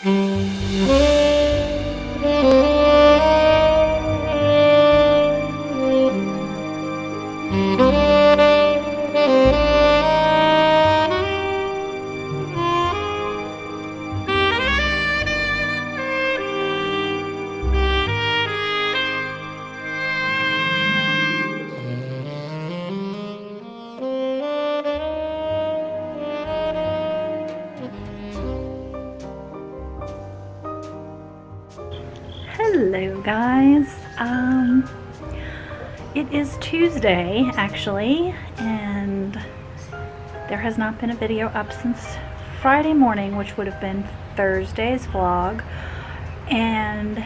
Hello guys, it is Tuesday actually, and there has not been a video up since Friday morning, which would have been Thursday's vlog. And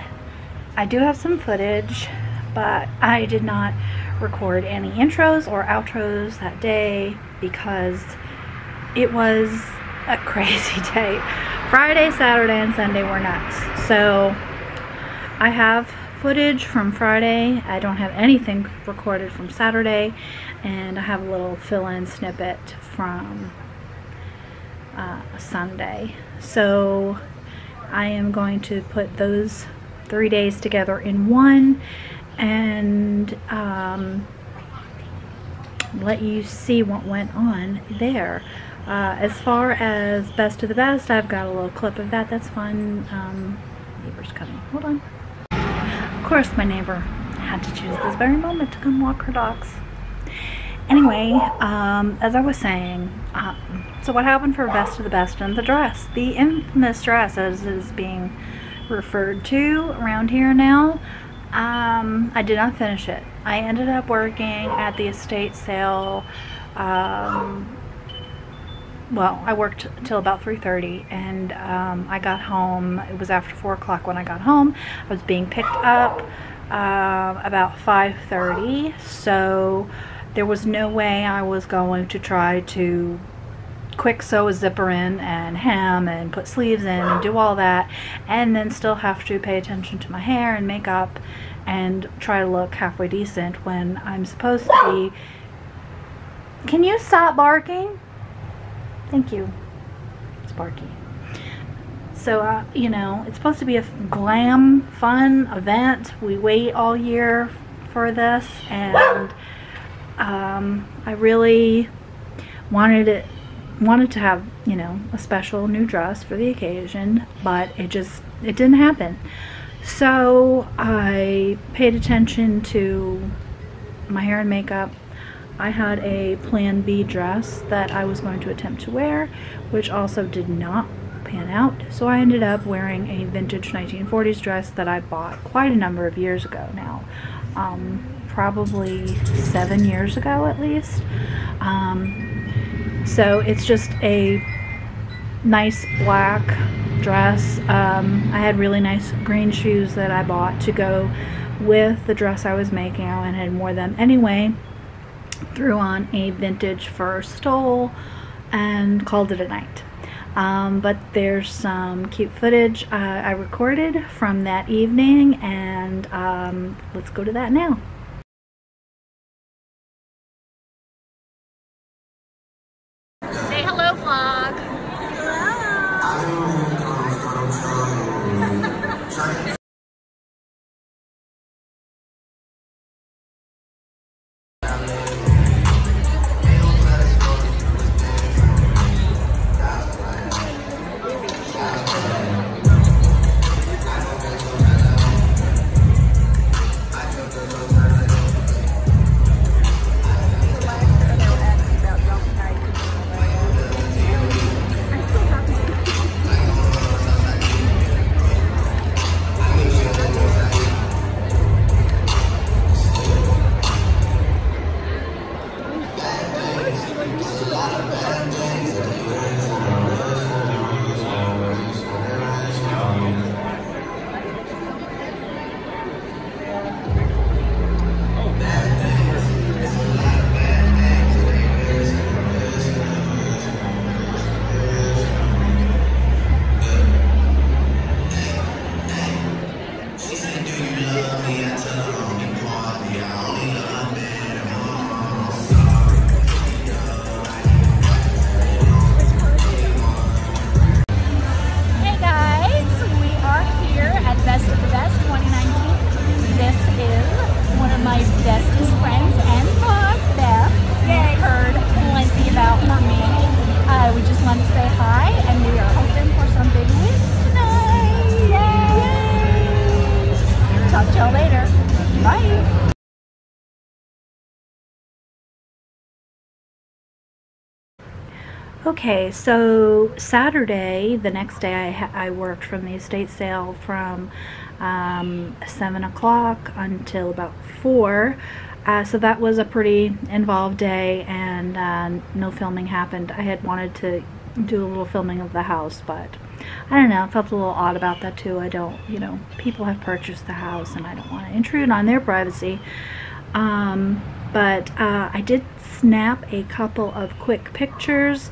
I do have some footage, but I did not record any intros or outros that day because it was a crazy day. Friday, Saturday, and Sunday were nuts. So I have footage from Friday. I don't have anything recorded from Saturday, and I have a little fill-in snippet from Sunday. So I am going to put those 3 days together in one and let you see what went on there. As far as best of the best, I've got a little clip of that. That's fun. Neighbor's coming. Hold on. Of course, my neighbor had to choose this very moment to come walk her dogs. Anyway, as I was saying, so what happened for best of the best in the dress? The infamous dress, as it is being referred to around here now. I did not finish it. I ended up working at the estate sale. Well, I worked till about 3:30, and I got home. It was after 4 o'clock when I got home. I was being picked up about 5:30, so there was no way I was going to try to quick sew a zipper in and hem and put sleeves in and do all that, and then still have to pay attention to my hair and makeup and try to look halfway decent when I'm supposed to be. Can you stop barking? Thank you. Sparky. So, you know, it's supposed to be a glam, fun event. We wait all year for this, and I really wanted to have, you know, a special new dress for the occasion, but it didn't happen. So I paid attention to my hair and makeup. I had a Plan B dress that I was going to attempt to wear, which also did not pan out. So I ended up wearing a vintage 1940s dress that I bought quite a number of years ago now. Probably 7 years ago at least. So it's just a nice black dress. I had really nice green shoes that I bought to go with the dress I was making. I went ahead and wore them anyway. Threw on a vintage fur stole and called it a night. But there's some cute footage I recorded from that evening, and let's go to that now. Say hello, vlog. Hello. Okay, so Saturday, the next day, I worked from the estate sale from 7 o'clock until about 4. So that was a pretty involved day, and no filming happened. I had wanted to do a little filming of the house, but I don't know, I felt a little odd about that too. I don't, you know, people have purchased the house and I don't want to intrude on their privacy. But I did snap a couple of quick pictures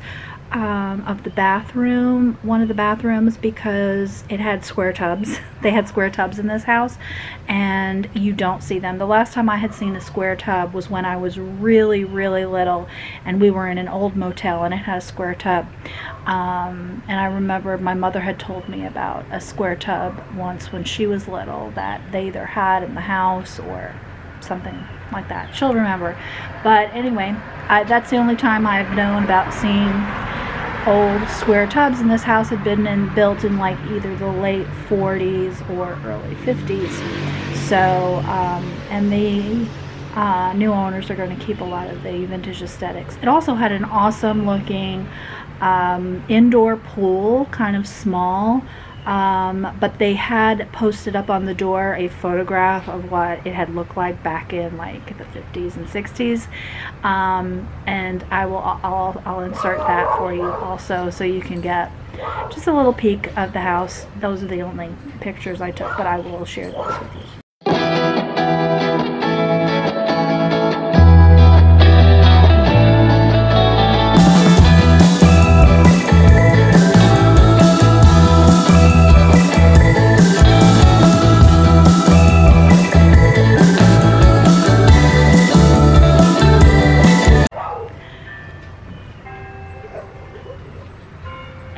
of the bathroom, one of the bathrooms, because it had square tubs. They had square tubs in this house, and you don't see them. The last time I had seen a square tub was when I was really, really little, and we were in an old motel, and it had a square tub. And I remember my mother had told me about a square tub once when she was little that they either had in the house or something like that. She'll remember. But anyway, that's the only time I've known about seeing old square tubs, and this house had been built in like either the late 40s or early 50s. So and the new owners are going to keep a lot of the vintage aesthetics. It also had an awesome looking indoor pool, kind of small, but they had posted up on the door a photograph of what it had looked like back in like the 50s and 60s, and I'll insert that for you also, so you can get just a little peek of the house. Those are the only pictures I took, but I will share those with you.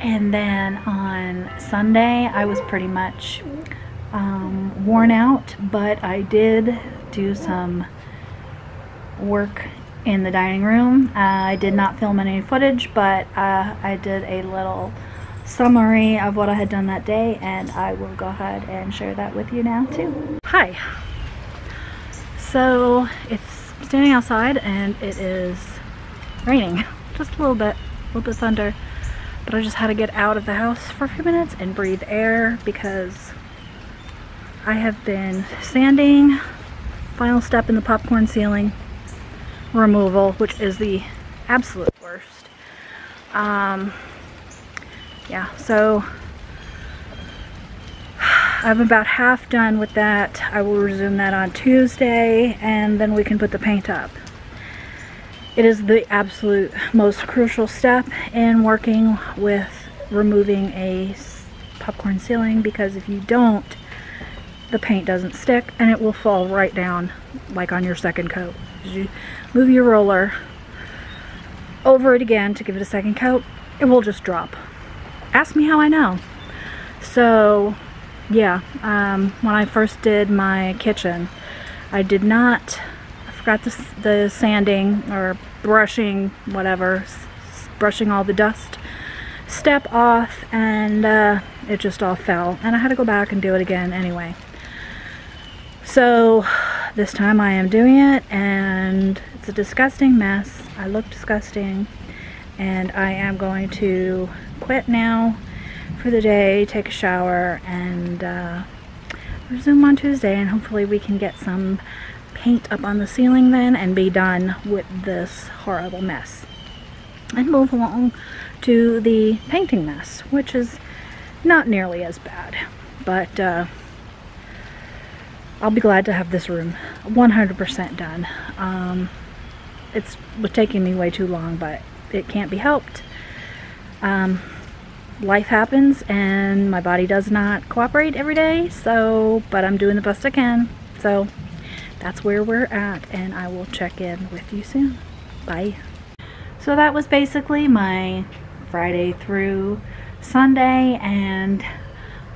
And then on Sunday, I was pretty much worn out, but I did do some work in the dining room. I did not film any footage, but I did a little summary of what I had done that day, and I will go ahead and share that with you now too. Hi. So it's standing outside and it is raining, just a little bit thunder. But I just had to get out of the house for a few minutes and breathe air because I have been sanding. Final step in the popcorn ceiling removal, which is the absolute worst. Yeah, so I'm about half done with that. I will resume that on Tuesday, and then we can put the paint up. It is the absolute most crucial step in working with removing a popcorn ceiling, because if you don't, the paint doesn't stick and it will fall right down like on your second coat. As you move your roller over it again to give it a second coat, it will just drop. Ask me how I know. So yeah, when I first did my kitchen, I forgot the sanding or brushing, whatever, brushing all the dust step off, and it just all fell, and I had to go back and do it again anyway. So this time I am doing it, and it's a disgusting mess. I look disgusting, and I am going to quit now for the day, take a shower, and resume on Tuesday, and hopefully we can get some paint up on the ceiling then and be done with this horrible mess and move along to the painting mess, which is not nearly as bad, but I'll be glad to have this room 100% done. It was taking me way too long, but it can't be helped. Life happens and my body does not cooperate every day, but I'm doing the best I can. So that's where we're at, and I will check in with you soon. Bye. So that was basically my Friday through Sunday, and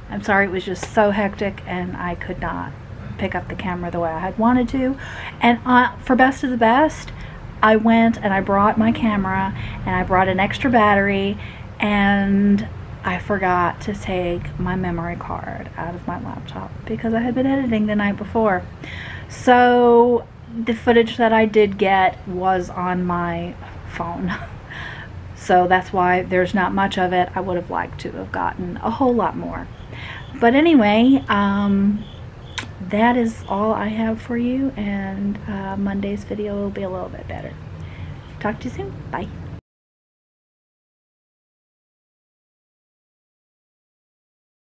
I'm sorry it was just so hectic and I could not pick up the camera the way I had wanted to. And for best of the best, I went and I brought my camera and I brought an extra battery, and I forgot to take my memory card out of my laptop because I had been editing the night before. So the footage that I did get was on my phone. So that's why there's not much of it. I would have liked to have gotten a whole lot more. But anyway, that is all I have for you, and Monday's video will be a little bit better. Talk to you soon. Bye.